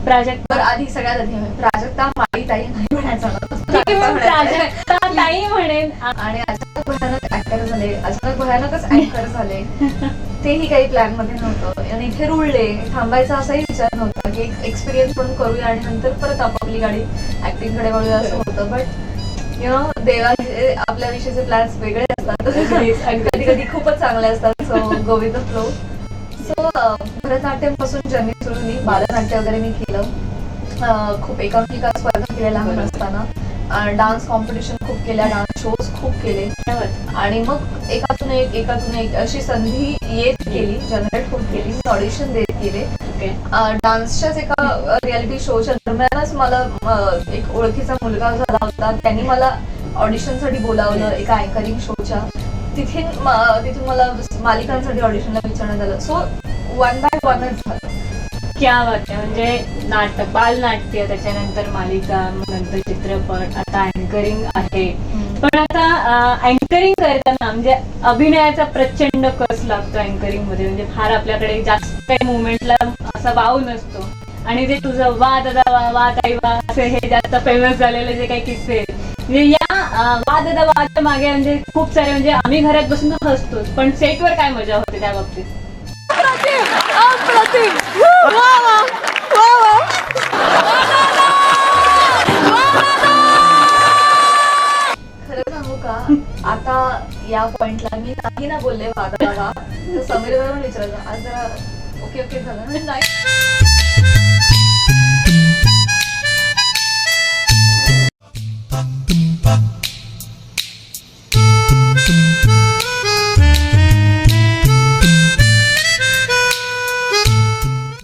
प्राजक्ता आधी सगळ्यात आधी प्राजक्ता माळीताई नाही म्हणायचं प्राजक्ता ताई म्हणेन. आणि अचानक भयानक ऍक्टर झाले, अचानक भयानकच ऍक्टर झाले. तेही काही प्लॅन मध्ये नव्हतं आणि इथे रुळले. थांबायचा असाही विचार नव्हता की एक एक्सपिरियन्स पण करूया आणि नंतर परत आपापली गाडी ऍक्टिंग कडे वळूया असं होतं. बट यु नो देवाचे आपल्याविषयीचे प्लॅन्स वेगळे असतात आणि कधी कधी खूपच चांगले असतात. So go with the flow. So Bharatanatyam पासून जर्नी सुरू झाली. बालनाट्य वगैरे मी केलं. खूप एकांकिका स्पर्धा केल्या लहान असताना. डान्स कॉम्पिटिशन खूप केल्या, डान्स शोज खूप केले आणि मग एकातून एक अशी संधी येत गेली, जनरेट होत गेली. मी ऑडिशन देत गेले. डान्सच्याच एका रियालिटी शोच्या दरम्यानच मला एक ओळखीचा मुलगा झाला होता. त्यांनी मला ऑडिशनसाठी बोलावलं एका अँकरिंग शोच्या. तिथून मला मालिकांसाठी ऑडिशनला विचारण्यात आलं. सो वन बाय वनच झालं. क्या बात आहे. म्हणजे नाटक, बालनाट्य, त्याच्यानंतर मालिका, मग नंतर चित्रपट, आता अँकरिंग आहे. पण आता अँकरिंग करताना म्हणजे अभिनयाचा प्रचंड कस लागतो अँकरिंग मध्ये. म्हणजे फार आपल्याकडे जास्त काही मुवमेंटला असा वाव नसतो. आणि जे तुझं वा दादा वा, वा ताई वा, असे हे जास्त फेमस झालेले जे काही किस्से आहेत, म्हणजे या वा दादा वाच्या मागे म्हणजे खूप सारे, म्हणजे आम्ही घरात बसून हसतोच, पण सेटवर काय मजा होते त्या बाबतीत? खरं सांगू का, आता या पॉइंटला मी काही ना बोलले वादाला वा, तर समीर जरा विचारलं आज जरा ओके झालं नाही.